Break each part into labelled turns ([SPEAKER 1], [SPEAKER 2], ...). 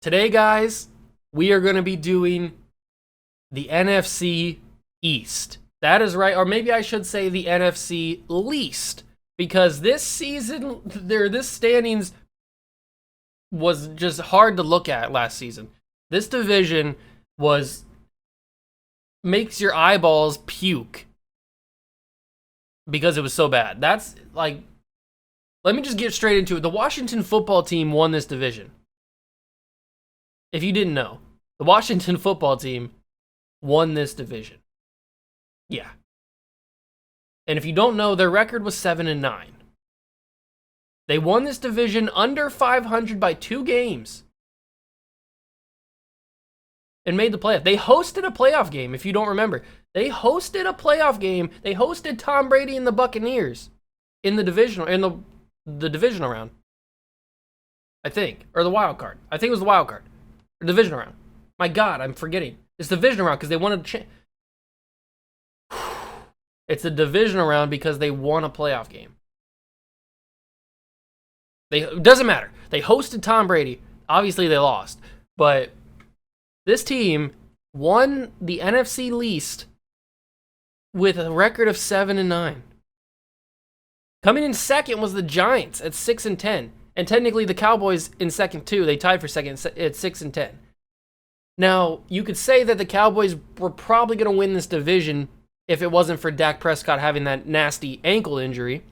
[SPEAKER 1] Today, guys, we are going to be doing the NFC East. That is right, or maybe I should say the NFC least, because this season, this standings was just hard to look at last season. This division makes your eyeballs puke because it was so bad. That's like, let me just get straight into it. The Washington football team won this division. If you didn't know, the Washington football team won this division. Yeah. And if you don't know, their record was 7-9. They won this division under 500 by 2 games and made the playoff. They hosted a playoff game, if you don't remember. They hosted a playoff game. They hosted Tom Brady and the Buccaneers in the divisional round. I think, or the wild card. I think it was the wild card. Or divisional round. My God, I'm forgetting. It's the divisional round because they won It's the divisional round because they won a playoff game. It doesn't matter. They hosted Tom Brady. Obviously, they lost. But this team won the NFC least with a record of 7-9. Coming in second was the Giants at 6-10. And technically, the Cowboys in second, too. They tied for second at 6-10. Now, you could say that the Cowboys were probably going to win this division if it wasn't for Dak Prescott having that nasty ankle injury.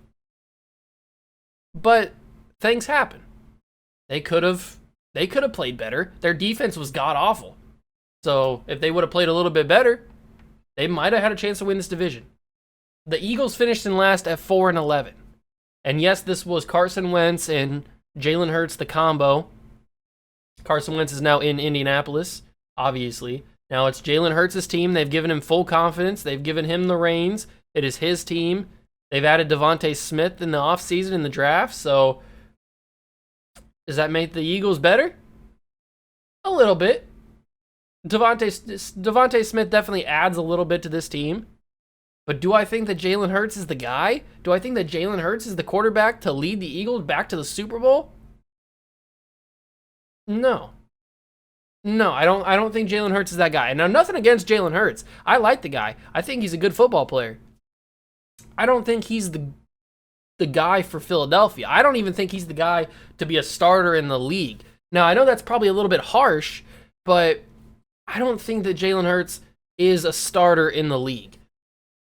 [SPEAKER 1] But things happen. They could have played better. Their defense was god-awful. So, if they would have played a little bit better, they might have had a chance to win this division. The Eagles finished in last at 4-11. And yes, this was Carson Wentz and Jalen Hurts, the combo. Carson Wentz is now in Indianapolis, obviously. Now it's Jalen Hurts' team. They've given him full confidence. They've given him the reins. It is his team. They've added Devontae Smith in the offseason in the draft. So, does that make the Eagles better? A little bit. Devontae Smith definitely adds a little bit to this team. But do I think that Jalen Hurts is the guy? Do I think that Jalen Hurts is the quarterback to lead the Eagles back to the Super Bowl? No. No, I don't think Jalen Hurts is that guy. And now, nothing against Jalen Hurts. I like the guy. I think he's a good football player. I don't think he's the guy for Philadelphia. I don't even think he's the guy to be a starter in the league. Now, I know that's probably a little bit harsh, but I don't think that Jalen Hurts is a starter in the league.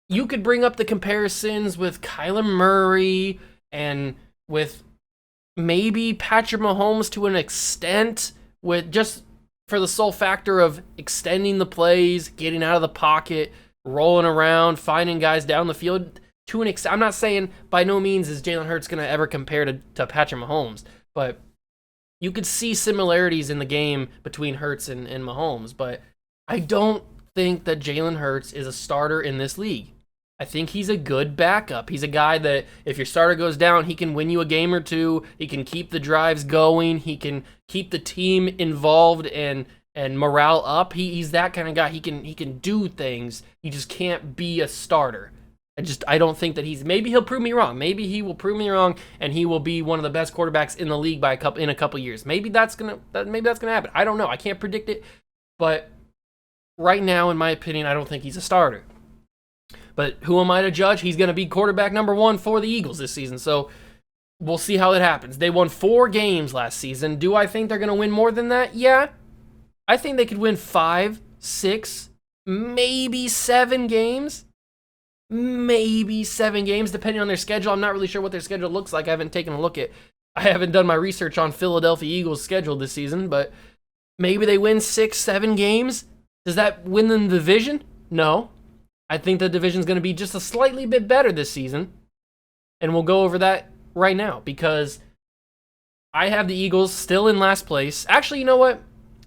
[SPEAKER 1] You could bring up the comparisons with Kyler Murray and with maybe Patrick Mahomes to an extent, with just for the sole factor of extending the plays, getting out of the pocket, rolling around, finding guys down the field. To an extent, I'm not saying by no means is Jalen Hurts going to ever compare to Patrick Mahomes, but you could see similarities in the game between Hurts and Mahomes. But I don't think that Jalen Hurts is a starter in this league. I think he's a good backup. He's a guy that if your starter goes down, he can win you a game or two. He can keep the drives going. He can keep the team involved and morale up. He's that kind of guy. He can do things. He just can't be a starter. I don't think that maybe he'll prove me wrong. Maybe he will prove me wrong and he will be one of the best quarterbacks in the league in a couple years. Maybe that's gonna happen. I don't know. I can't predict it. But right now, in my opinion, I don't think he's a starter. But who am I to judge? He's going to be quarterback number 1 for the Eagles this season. So we'll see how it happens. They won 4 games last season. Do I think they're going to win more than that? Yeah. I think they could win 5, 6, maybe 7 games. Maybe 7 games, depending on their schedule. I'm not really sure what their schedule looks like. I haven't done my research on Philadelphia Eagles' schedule this season, but maybe they win 6, 7 games. Does that win them the division? No. I think the division's going to be just a slightly bit better this season. And we'll go over that right now because I have the Eagles still in last place. Actually, you know what?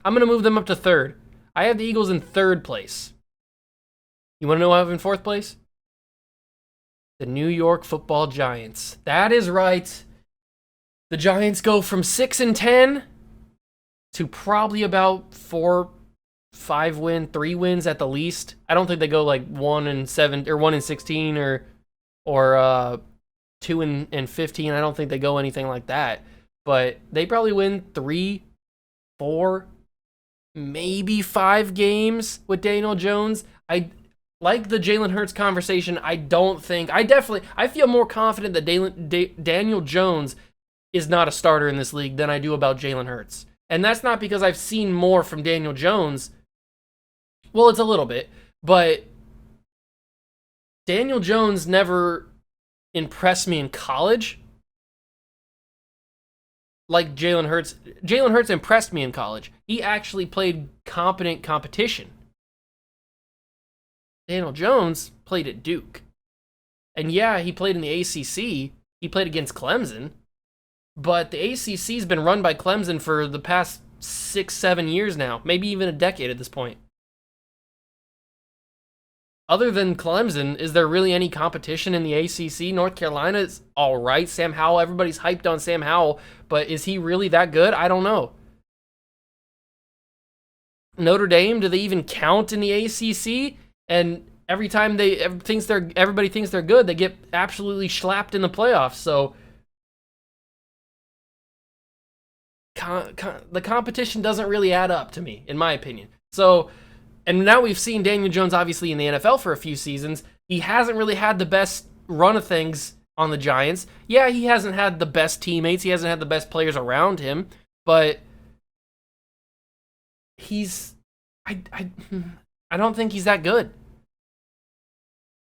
[SPEAKER 1] I'm going to move them up to 3rd. I have the Eagles in 3rd place. You want to know who I have in 4th place? The New York Football Giants. That is right. The Giants go from 6-10 to probably about 4 3 wins at the least. I don't think they go like 1-7 or 1-16 or 2-15. I don't think they go anything like that. But they probably win 3, 4, maybe 5 games with Daniel Jones. I like the Jalen Hurts conversation. I feel more confident that Daniel Jones is not a starter in this league than I do about Jalen Hurts. And that's not because I've seen more from Daniel Jones. Well, it's a little bit, but Daniel Jones never impressed me in college like Jalen Hurts. Jalen Hurts impressed me in college. He actually played competent competition. Daniel Jones played at Duke. And yeah, he played in the ACC. He played against Clemson. But the ACC's been run by Clemson for the past 6-7 years now. Maybe even a decade at this point. Other than Clemson, is there really any competition in the ACC? North Carolina is all right. Sam Howell, everybody's hyped on Sam Howell, but is he really that good? I don't know. Notre Dame, do they even count in the ACC? And every time everybody thinks they're good, they get absolutely slapped in the playoffs. So the competition doesn't really add up to me, in my opinion. So. And now we've seen Daniel Jones, obviously, in the NFL for a few seasons. He hasn't really had the best run of things on the Giants. Yeah, he hasn't had the best teammates. He hasn't had the best players around him. But I don't think he's that good.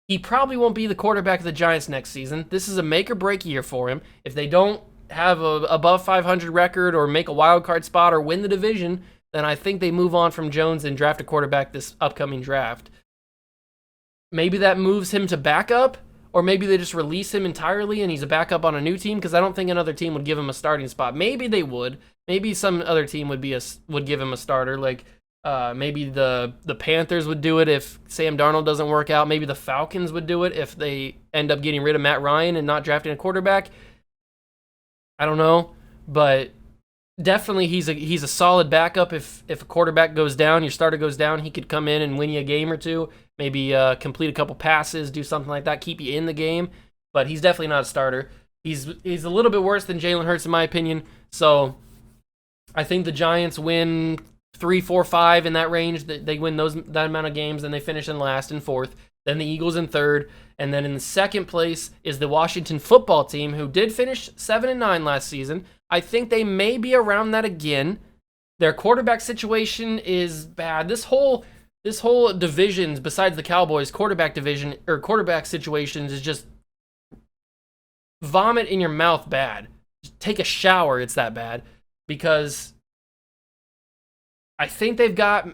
[SPEAKER 1] He probably won't be the quarterback of the Giants next season. This is a make-or-break year for him. If they don't have a above 500 record or make a wild card spot or win the division, then I think they move on from Jones and draft a quarterback this upcoming draft. Maybe that moves him to backup, or maybe they just release him entirely and he's a backup on a new team, because I don't think another team would give him a starting spot. Maybe they would. Maybe some other team would give him a starter, like maybe the Panthers would do it if Sam Darnold doesn't work out. Maybe the Falcons would do it if they end up getting rid of Matt Ryan and not drafting a quarterback. I don't know, but definitely he's a solid backup. If a quarterback goes down, your starter goes down, he could come in and win you a game or two, maybe complete a couple passes, do something like that, keep you in the game. But he's definitely not a starter. He's a little bit worse than Jalen Hurts in my opinion. So I think the Giants win 3, 4, 5 in that range. They win that amount of games, and they finish in last and fourth. Then the Eagles in third, and then in the second place is the Washington football team, who did finish 7-9 last season. I think they may be around that again. Their quarterback situation is bad. This whole division, besides the Cowboys, quarterback division or quarterback situations is just vomit in your mouth bad. Just take a shower, it's that bad. Because I think they've got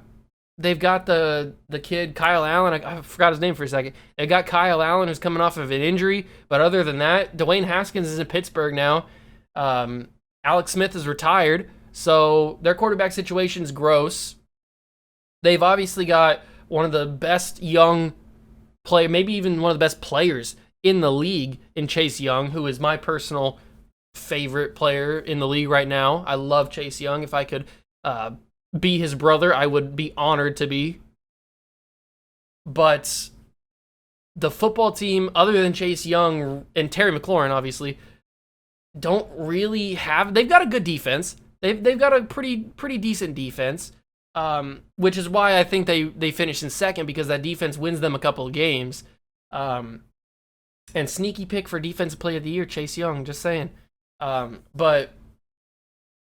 [SPEAKER 1] the kid Kyle Allen. I forgot his name for a second. They got Kyle Allen, who's coming off of an injury, but other than that, Dwayne Haskins is in Pittsburgh now. Alex Smith is retired, so their quarterback situation's gross. They've obviously got one of the best young maybe even one of the best players in the league in Chase Young, who is my personal favorite player in the league right now. I love Chase Young. If I could be his brother, I would be honored to be. But the football team, other than Chase Young and Terry McLaurin, obviously, don't really have. They've got a good defense. They've got a pretty decent defense, which is why I think they finish in second, because that defense wins them a couple of games. And sneaky pick for defensive player of the year, Chase Young. Just saying. But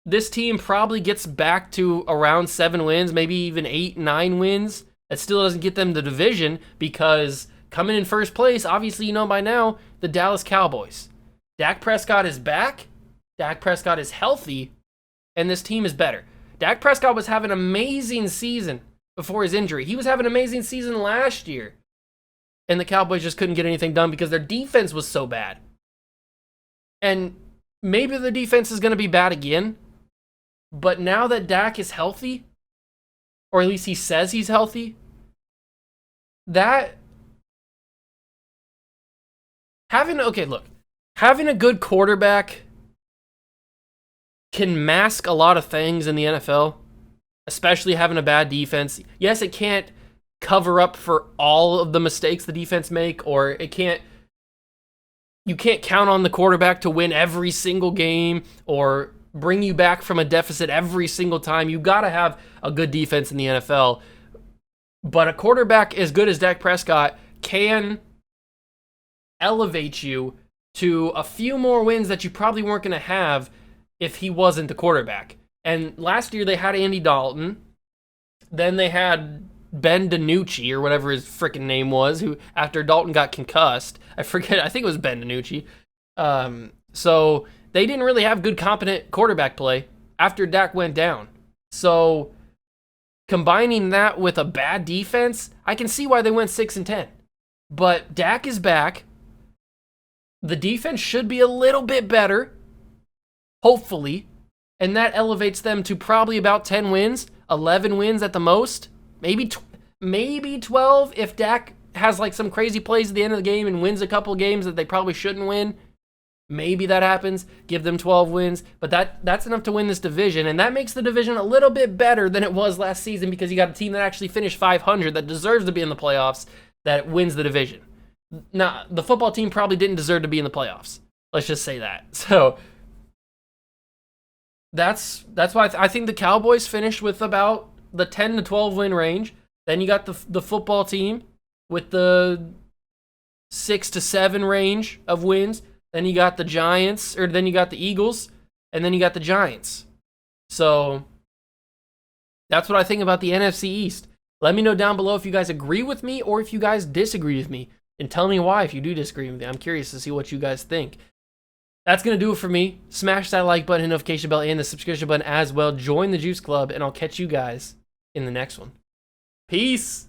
[SPEAKER 1] this team probably gets back to around 7 wins, maybe even 8, 9 wins. That still doesn't get them the division, because coming in first place, obviously you know by now, the Dallas Cowboys. Dak Prescott is back. Dak Prescott is healthy, and this team is better. Dak Prescott was having an amazing season before his injury. He was having an amazing season last year, and the Cowboys just couldn't get anything done because their defense was so bad. And maybe the defense is going to be bad again, but now that Dak is healthy, or at least he says he's healthy, having a good quarterback can mask a lot of things in the NFL. especially having a bad defense. Yes, it can't cover up for all of the mistakes the defense make, or you can't count on the quarterback to win every single game or bring you back from a deficit every single time. You got to have a good defense in the NFL. But a quarterback as good as Dak Prescott can elevate you to a few more wins that you probably weren't going to have if he wasn't the quarterback. And last year they had Andy Dalton. Then they had Ben DiNucci, or whatever his freaking name was, who after Dalton got concussed, I think it was Ben DiNucci. So they didn't really have good, competent quarterback play after Dak went down. So combining that with a bad defense, I can see why they went 6-10. But Dak is back. The defense should be a little bit better, hopefully, and that elevates them to probably about 10 wins, 11 wins at the most, maybe 12 if Dak has like some crazy plays at the end of the game and wins a couple games that they probably shouldn't win. Maybe that happens, give them 12 wins, but that's enough to win this division, and that makes the division a little bit better than it was last season because you got a team that actually finished 500 that deserves to be in the playoffs that wins the division. Now, the football team probably didn't deserve to be in the playoffs. Let's just say that. So that's why I think the Cowboys finished with about the 10 to 12 win range. Then you got the football team with the 6 to 7 range of wins. Then you got the Giants, or then you got the Eagles, and then you got the Giants. So that's what I think about the NFC East. Let me know down below if you guys agree with me or if you guys disagree with me. And tell me why if you do disagree with me. I'm curious to see what you guys think. That's going to do it for me. Smash that like button, hit notification bell, and the subscription button as well. Join the Juice Club, and I'll catch you guys in the next one. Peace.